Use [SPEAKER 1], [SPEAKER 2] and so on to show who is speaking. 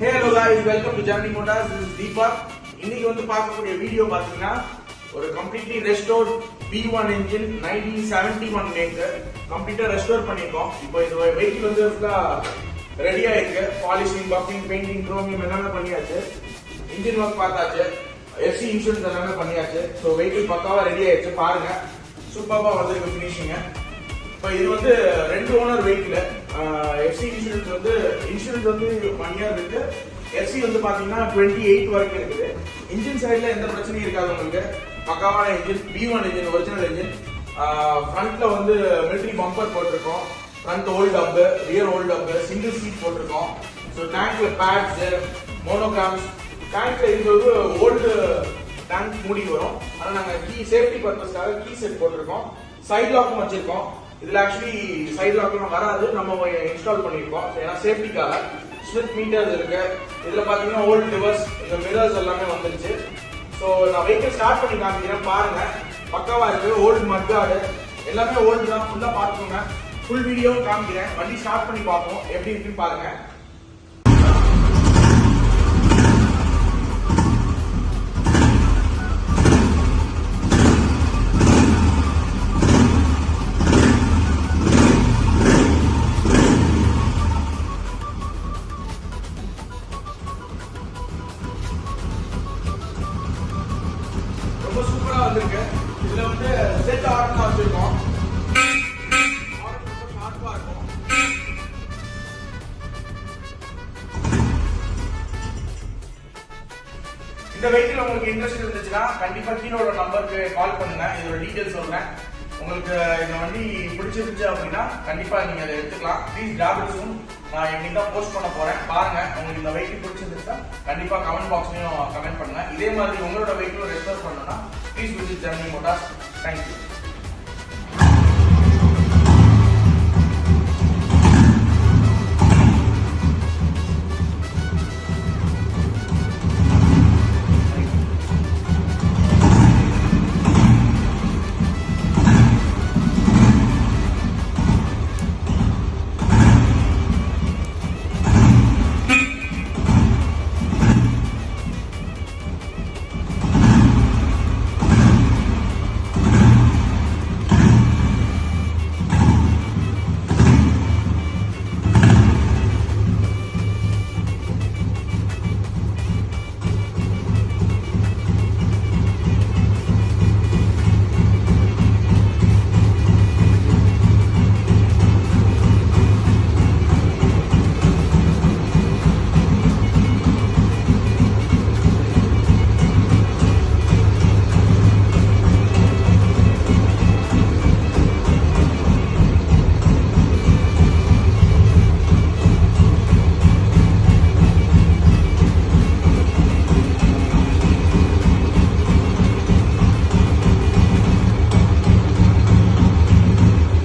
[SPEAKER 1] Hey hello guys, welcome to Janani Motorz. This is Deepak. இன்னைக்கு வந்து பார்க்கக்கூடிய video பாத்தீங்கன்னா ஒரு completely restored V1 engine 1971 maker கம்ப்ளீட்டா ரெஸ்டோர் பண்ணிருக்கோம். இப்போ இந்த வெஹிக்கிள் வந்து ஃபுல்லா ரெடியா இருக்கு. பாலிஷிங், பஃபிங், பெயிண்டிங், குரோமியம் எல்லாமே பண்ணியாச்சு. இன்ஜின் ஒர்க் பார்த்தாச்சு. FC இன்சூரன்ஸ் எல்லாமே பண்ணியாச்சு. சோ வெஹிக்கிள் பக்காவா ரெடி ஆயிடுச்சு. பாருங்க சூப்பரா வந்திருக்கு ஃபினிஷிங். இப்போ இது வந்து ரெண்டு ஓனர் வெஹிக்கிள். FC இன்சூரன்ஸ் வந்து 1 இயர் இருக்கு. FC வந்து பாத்தீங்கன்னா 28 வரைக்கும் இருக்குது. இன்ஜின் சைடுல எந்த பிரச்சனையும் இருக்காது உங்களுக்கு. பக்காவான engine, V1 engine, original engine. ஃப்ரண்ட்ல வந்து மிலிட்டரி பம்பர் போட்டிருக்கோம். Front hold up, rear hold up, single seat போட்டிருக்கோம். ஸோ டேங்க்ல பேட்ஸ், மோனோகிராம்ஸ், டேங்க்ல இருக்கிறது ஓல்டு டேங்க் மூடி வரும். ஆனால் நாங்கள் கீ சேஃப்டி பர்பஸ்க்காக கீ செட் போட்டிருக்கோம். சைட் லாக்கும் வச்சிருக்கோம். இதுல ஆக்சுவலி சைட் லாக்லாம் வராது, நம்ம இன்ஸ்டால் பண்ணிருக்கோம். ஏன்னா சேஃப்டிக்காக ஸ்மித் மீட்டர்ஸ் இருக்கு. இதுல பாத்தீங்கன்னா ஓல்ட் ரிவர்ஸ், இந்த மிரர்ஸ் எல்லாமே வந்துருச்சு. ஸோ நான் வெஹிக்கிள் ஸ்டார்ட் பண்ணி காமிக்கிறேன், பாருங்க. பக்காவா இருக்கு. ஓல்டு மட்கார்டு எல்லாமே ஓல்டு தான். ஃபுல்லா பாத்துக்கோங்க. ஃபுல் வீடியோவும் காமிக்கிறேன். வண்டி ஸ்டார்ட் பண்ணி பார்ப்போம் எப்படி இருக்குன்னு பாருங்க. ரொம்ப சூப்பரா வந்திருக்கு. இதுல வந்து செட் ஆர்டர் வச்சிருக்கோம். ஷார்ப்பா இருக்கும். இந்த வெஹிக்கிள் உங்களுக்கு இன்ட்ரெஸ்ட் இருந்துச்சுன்னா கண்டிப்பா கீழோட நம்பருக்கு கால் பண்ணுங்க. இதோட டீடைல்ஸ் சொல்றேன். உங்களுக்கு இந்த வண்டி பிடிச்சிருந்துச்சு அப்படின்னா கண்டிப்பா நீங்க அதை எடுத்துக்கலாம். ப்ளீஸ் கிராப் இட் சூன். நான் இன்னைக்கு தான் போஸ்ட் பண்ண போறேன். பாருங்க, உங்களுக்கு இந்த வெஹிக்கிள் பிடிச்சிருந்துச்சா கண்டிப்பா கமெண்ட் பாக்ஸ்லயும் கமெண்ட் பண்ணுங்க. இதே மாதிரி உங்களோட வெஹிக்கிள் ரெஸ்டோர் பண்ணணும்னா please visit Janani Motors. Thank you.